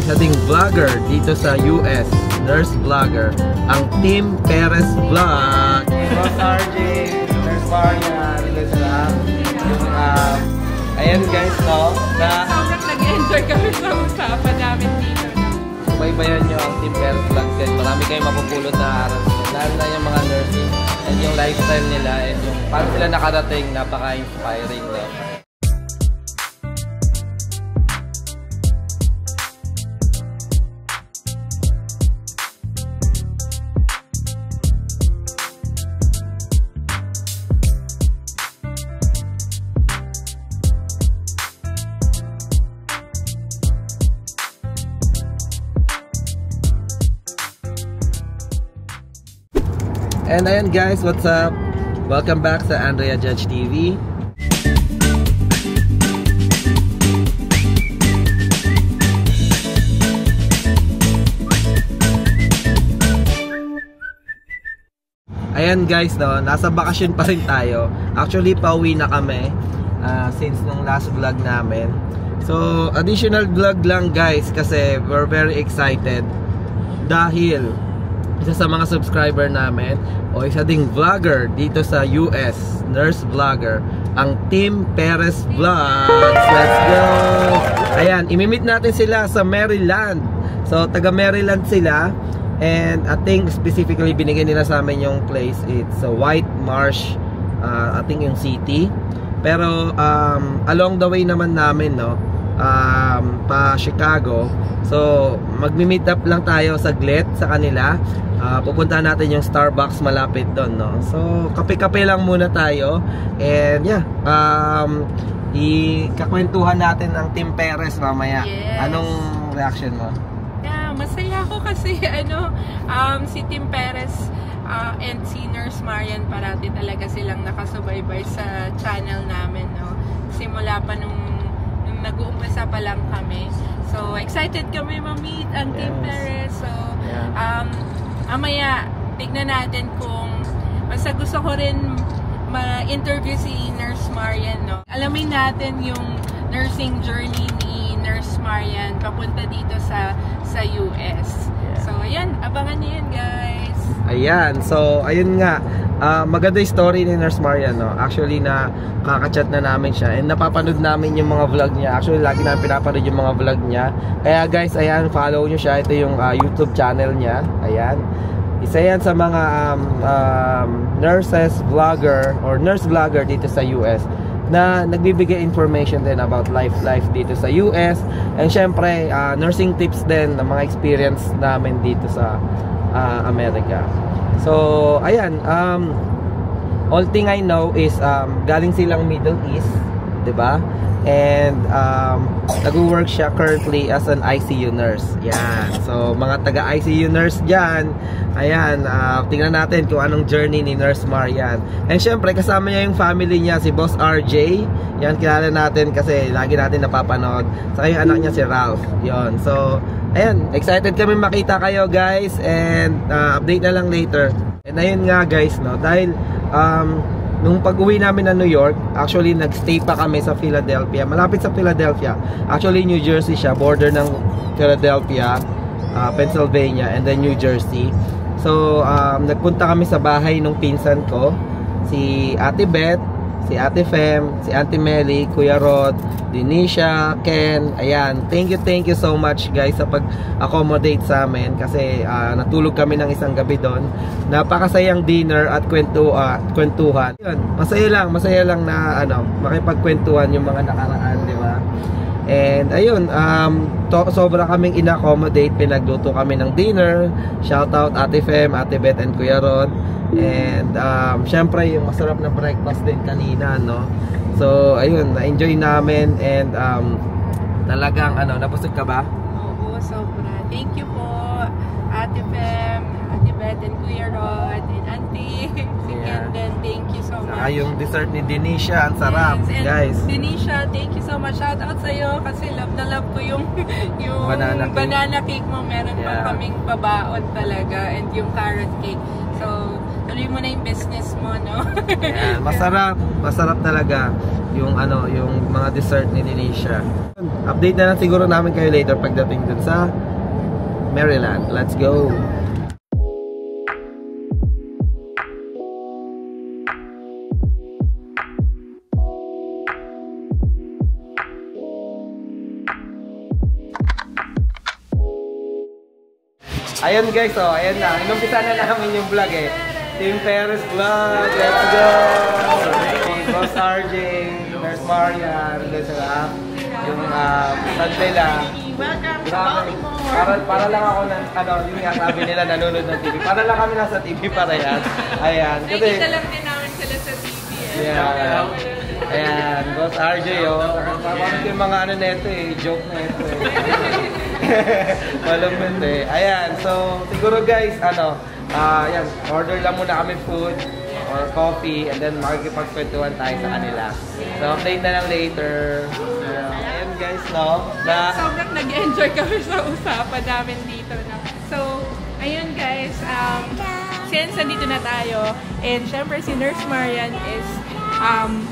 isa ding vlogger dito sa US, nurse vlogger, ang Tim Perez Vlog. Boss RJ, Nurse Marian, ayan guys, no? Sobrang nag-enjoy kami sa usapan namin dito. Baybayan nyo ang Tim Perez Vlog guys. Marami kayong mapupulot na aral. Lalo na yung mga nursing and yung lifestyle nila and yung paano sila nakarating, napaka-inspiring na. And ayan guys, what's up? Welcome back sa Andrea Judge TV. Ayan guys, no, nasa bakasyon pa rin tayo. Actually, pauwi na kami since nung last vlog namin. So, additional vlog lang guys kasi we're very excited dahil isa sa mga subscriber namin o isa ding vlogger dito sa US, nurse vlogger, ang Tim Perez Vlogs. Let's go! Ayan, imimit natin sila sa Maryland. So, taga Maryland sila. And I think specifically binigyan nila sa amin yung place. It's a White Marsh, I think yung city. Pero along the way naman namin, no, pa Chicago. So, magmi-meet up lang tayo saglit sa kanila. Pupuntahan natin yung Starbucks malapit doon, no? So, kape-kape lang muna tayo. And yeah, ikakwentuhan natin ang Tim Perez mamaya. Yes. Anong reaction mo? Yeah, masaya ako kasi si Tim Perez and si Nurse Marian parati talaga silang nakasubaybay sa channel namin, no? Simula pa nung nag-uumpisa pa lang kami. So, excited kami ma-meet ang Tim Perez. So, mamaya, tignan natin kung basta gusto ko rin ma-interview si Nurse Marian, no? Alamin natin yung nursing journey ni Nurse Marian papunta dito sa US. So, ayan, abangan niyo yan, guys. Ayan, so, ayun nga. Maganda yung story ni Nurse Marian, no? Actually, nakaka-chat na namin siya and napapanood namin yung mga vlog niya. Actually, lagi namin pinapanood yung mga vlog niya. Kaya guys, ayan, follow nyo siya. Ito yung YouTube channel niya. Ayan. Isa yan sa mga nurses vlogger or nurse vlogger dito sa US na nagbibigay information din about life dito sa US. And syempre, nursing tips din ng mga experience namin dito sa America. So, ayan, all thing I know is galing silang Middle East, 'di ba? And nag-work siya currently as an ICU nurse. Yan. So, mga taga-ICU nurse diyan, ayan, tingnan natin kung anong journey ni Nurse Marian. And syempre, kasama niya yung family niya, si Boss RJ. Yan, kilala natin kasi lagi natin napapanood. Saka yung anak niya si Ralph. Yon. So, ayan, excited kami makita kayo guys and update na lang later. And ayun nga guys, no, dahil nung pag-uwi namin na New York, actually nagstay pa kami sa Philadelphia, malapit sa Philadelphia. Actually New Jersey siya, border ng Philadelphia, Pennsylvania and then New Jersey. So nagpunta kami sa bahay nung pinsan ko, si Ate Beth, si Ate Fem, si Auntie Melly, Kuya Rod, Denisha, Ken. Ayan, thank you so much guys sa pag-accommodate sa amin kasi natulog kami ng isang gabi doon. Napakasayang dinner at kwentuhan. Yun, masaya lang na makipagkwentuhan yung mga nakaraan, di ba? And ayun, sobra kaming in-accommodate, pinagluto kami ng dinner. Shout out Ate Fem, Ate Beth and Kuya Rod. And syempre yung masarap na breakfast din kanina, no? So ayun, na-enjoy namin and talagang nabusog ka ba? Oo, sobra. Thank you po Ate Fem, Ate Beth and Kuya Rod and Auntie si Kendall. Thank you so much. Saka yung dessert ni Denisha, ang sarap, yes, guys. Denisha, thank you so much. Shout out sa'yo kasi love na love ko yung banana cake mo. Meron pa kaming babaon talaga and yung carrot cake. So, tuloy mo na yung business mo, no? Yeah, masarap talaga. yung mga dessert ni Denisha. Update na lang siguro namin kayo later pagdating dun sa Maryland. Let's go! Ayun guys, ayan na. Inumpisa na namin yung vlog eh. Tim Perez Vlog, let's go! Boss RJ, Nurse Marian, yung Santela. Para lang ako yung nga sabi nila nanonood ng TV. Para lang kami nasa TV para yan. Ayan. Nakikita lang din namin sila sa TV eh. Yeah. Ayan, Boss RJ parang yung mga neto joke na ito malupit Ayan, so siguro guys, yan, order lang muna kami food or coffee and then makikipagkwentuhan tayo sa kanila. So update na lang later. Ayan guys, sobrang nag-enjoy kami sa usapan namin dito. So, ayun guys, since nandito na tayo, and syempre si Nurse Marian is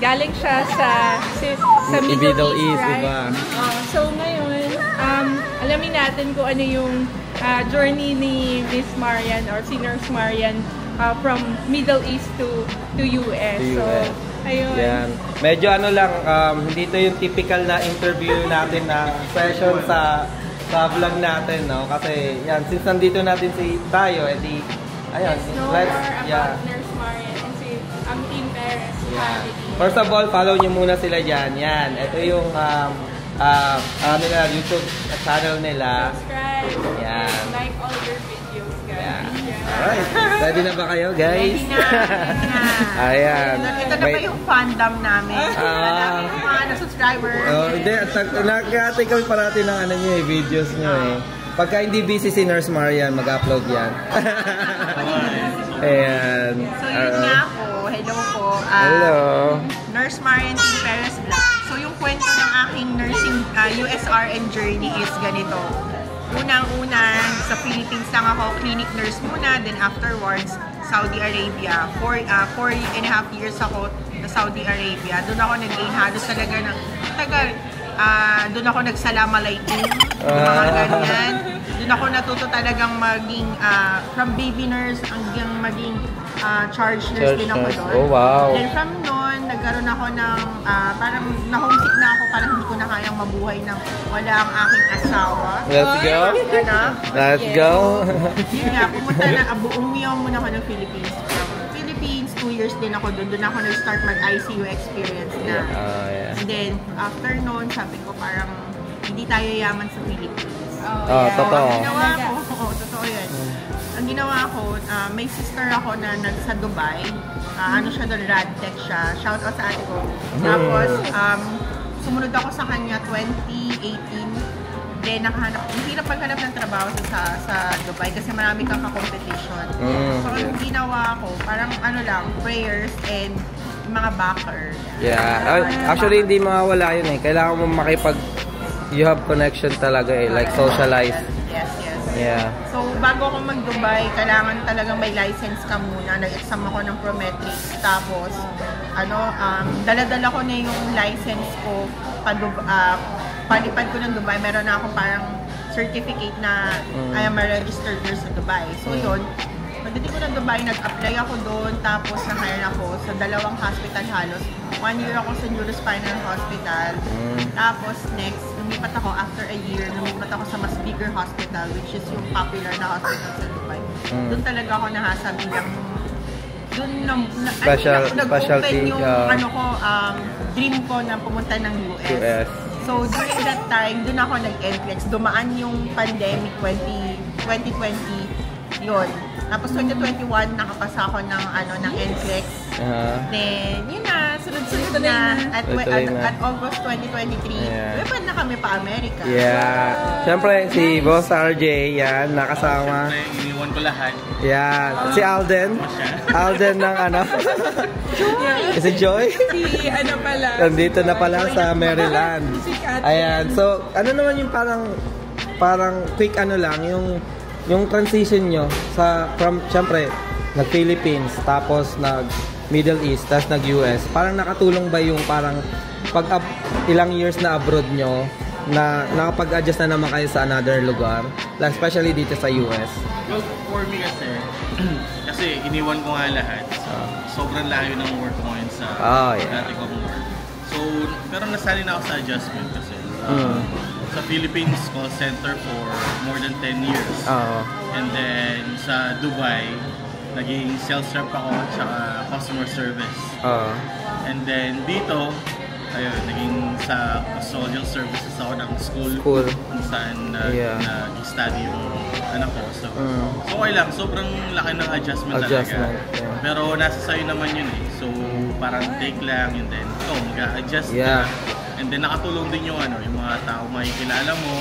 galing siya sa Middle East, right? Diba? So ngayon, alamin natin kung ano yung journey ni Miss Marian or si Nurse Marian from Middle East to US. So, ayun. Yan. Medyo lang, hindi to yung typical na interview natin na session sa vlog natin, no? Kasi yan, since nandito natin tayo, edi ayun, let's about Nurse Marian and si Tim Perez. Yeah. First of all, follow nyo muna sila dyan. Yan. Ito yung YouTube channel nila. Subscribe. Yan. Like all their videos, guys. Yeah. Alright. Ready na ba kayo, guys? Ready na. Ayan. Ito na ba yung fandom namin? Yung mga subscribers. Hindi. Nag-atay kami parati ng videos nyo eh. Pagka hindi busy si Nurse Marian, mag-upload yan. Ayan. So yun nga po. Hello po. Hello. Nurse Marian Tim Perez Vlog. So yung kwento ng aking nursing USRN journey is ganito. Unang-una, sa Philippines lang ako, clinic nurse muna. Then afterwards, Saudi Arabia. 4.5 years ako sa Saudi Arabia. Doon ako nag-gain halos talaga ng tagal. Doon ako nagsalamalaykum, mga ganyan. Doon ako natuto talagang maging from baby nurse hanggang maging charge nurse din ako doon. Oh, wow. Then from noon, nagkaroon ako ng parang na-homesick na ako, parang hindi ko na kayang mabuhay ng wala ang aking asawa. Let's go. Let's go. Yun nga, umuwi muna ako ng Philippines. From Philippines, 2 years din ako doon. Doon ako nag-start mag-ICU experience na. Yeah. And then, after noon, sabi ko parang hindi tayo yaman sa Philippines. Totoo. Ang ginawa ko, totoo yan. Ang ginawa ko, may sister ako na sa Dubai. Ano siya doon, Radtech siya. Shout out sa ate ko. Tapos, sumunod ako sa kanya 2018. Then, hirap paghanap ng trabaho sa Dubai kasi marami kang ka-competition. So, ang ginawa ko, parang prayers and mga backer. Yeah. Actually, hindi mawawala yun eh. Kailangan mo you have connection talaga eh. Like, socialize. Yes. Yeah. So, bago ako mag-Dubai, kailangan talagang may license ka muna. Nag-exam ako ng Prometrics. Tapos, dala-dala ko na yung license ko. Palipad ko ng Dubai, meron na akong parang certificate na I am a registered nurse sa Dubai. So, yun. Pagdating ko ng Dubai, nag-apply ako doon. Tapos, na-hire ako sa 2 hospital halos. 1 year ako sa Neurospinal Hospital. Tapos, next, lumipat ako after a year. Lumipat ako sa mas bigger hospital, which is yung popular na hospital sa Dubai. Doon talaga ako nahasa bilang doon specialty yung dream ko na pumunta ng US. So, during that time, doon ako nag-NCLEX. Dumaan yung pandemic 2020. Yun. Tapos 2021, nakapasa ako ng NCLEX. Then, yun na, sunod-sunod na. At August 2023, Lipad na kami pa Amerika. Yeah. Siyempre, si Boss RJ, yan, nakasama. Siyempre, iniwan ko lahat. Yan. Si Alden. Alden ng Si Joy. Si pala. Nandito na pala sa Maryland. Ayan. So, ano naman yung parang quick lang, yung transition nyo from, syempre, nag-Philippines, tapos Middle East, tapos nag-US, parang nakatulong ba yung parang pag ilang years na abroad nyo, na nakapag-adjust na naman kayo sa another lugar, like especially dito sa US? Well, for me kasi iniwan ko nga lahat. Sobrang layo ng work ko ngayon sa dati kong work. So, pero nasanay na ako sa adjustment kasi. Sa Philippines, call center for more than 10 years. And then sa Dubai, naging sales rep ako at customer service. And then dito, ayun, naging sa custodial services ako ng school. Kung saan nag-study yung anak ko. So, okay lang. Sobrang laki ng adjustment talaga. Pero nasa sa'yo naman yun eh. So, parang take lang and then mag-a-adjust ka. And then nakatulong din yung yung mga tao makikilala mo.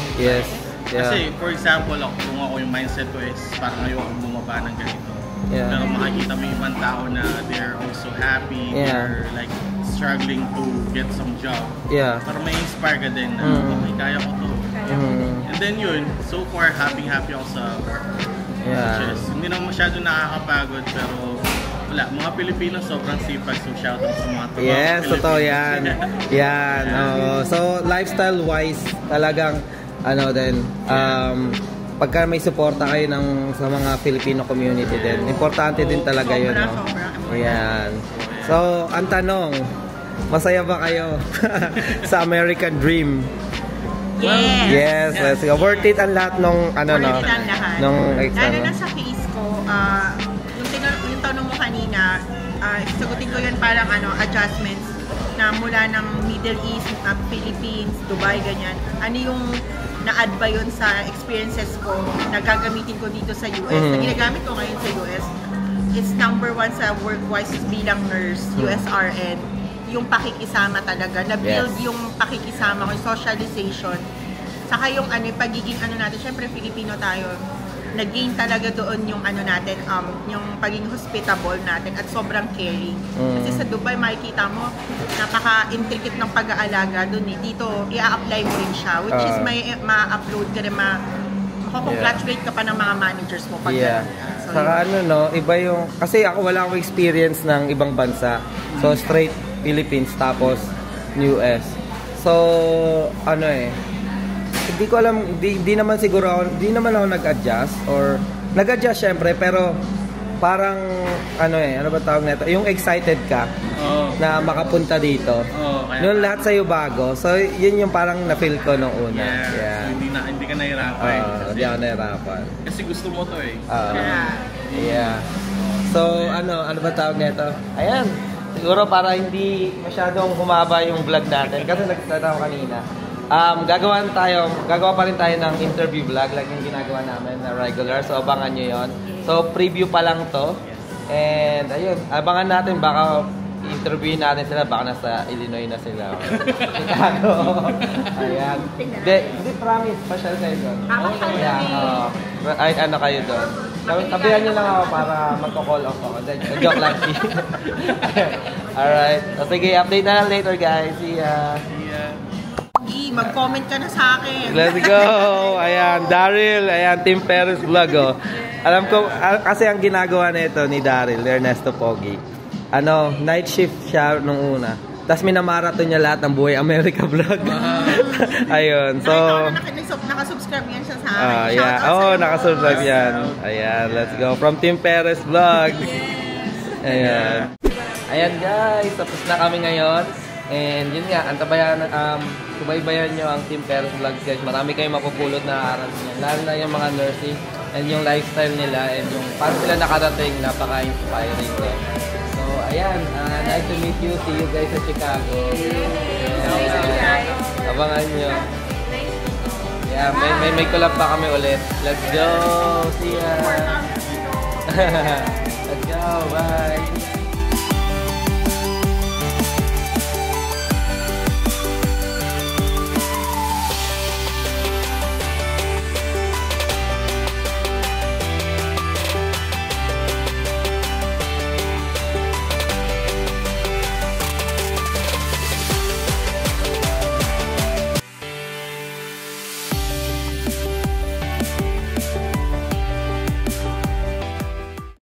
Kasi, for example, kung ako yung mindset ko is parang ayoko bumaba ng ganito. Pero makikita mo yung ibang tao na they're also happy, they're like struggling to get some job. Para may inspire ka din na, okay, kaya ko to. And then yun, so far, happy ako sa work. Which is, hindi naman masyado nakakapagod, pero wala, mga Pilipino sobrang sipag, so shoutout sa mga trabaho. Yes, totoo yan. So, lifestyle-wise, talagang, pagka may suporta kayo sa mga Filipino community din, importante din talaga yun. Yan. So, ang tanong, masaya ba kayo sa American Dream? Yes, let's go. Worth it ang lahat nung nung exam. Lalo na sa case ko, yung tanong mo kanina, sagutin ko yun parang adjustments na mula ng Middle East, Philippines, Dubai, ganyan. Ano yung na-add ba yun sa experiences ko na gagamitin ko dito sa US? Na ginagamit ko ngayon sa US, it's number 1 sa work-wise bilang nurse, USRN. Yung pakikisama talaga, na-build yung pakikisama ko, yung socialization. Saka yung pagiging natin, syempre Filipino tayo, nag-gain talaga doon yung natin, yung pagiging hospitable natin at sobrang caring. Kasi sa Dubai, makikita mo, napaka-intricate ng pag-aalaga doon eh. Dito, i-a-apply mo rin siya, which is may ma-upload ka rin, makakongratulate ka pa ng mga managers mo. Pag so, saka iba yung, kasi ako wala akong experience ng ibang bansa. So, straight Philippines, tapos US. So, hindi ko alam, di naman siguro ako, di naman ako nag-adjust or nag-adjust syempre, pero parang ano ba tawag nito? Yung excited ka na makapunta dito. Noon lahat sa'yo bago. So, yun yung parang na-feel ko nung una. So, hindi ka nahirapan. Hindi ako nahirapan. Kasi gusto mo to eh. So, ano ba tawag nito? Ayan. Siguro para hindi masyadong humaba yung vlog natin. Kasi nag-start ako kanina. Gagawa pa rin tayo ng interview vlog like yung ginagawa namin na regular. So, abangan nyo yun. So, preview pa lang to. And, ayun, abangan natin. Baka interviewin natin sila. Baka nasa Illinois na sila. Chicago. Ayan. Hindi, promise. Pasyal kayo doon. Ay, kayo doon. Sabihan nyo lang ako para magko-call off ako. Joke lang. Alright. So, sige, update na lang later, guys. See ya. Mag-comment ka na sa akin. Let's go! Ayan, Daryl. Ayan, Tim Perez Vlog. Alam ko, kasi ang ginagawa nito ni Daryl, Ernesto Pogi, night shift siya nung una. Tapos minamarathon niya lahat ng Buhay America Vlog. Ayun, so... Nakasubscribe yan siya sa akin. Nakasubscribe yan. Ayan, let's go. From Tim Perez Vlog. Ayan. Ayan guys, tapos na kami ngayon. And yun nga, subaybayan nyo ang Tim Perez Vlog guys. Marami kayong mapupulot na aral niya. Lalo na yung mga nursing and yung lifestyle nila and yung paano sila nakarating, napaka-inspiring din. So, ayan. Nice to meet you. See you guys sa Chicago. Abangan nyo. Yeah, may collab pa kami ulit. Let's go! See ya! Let's go! Bye!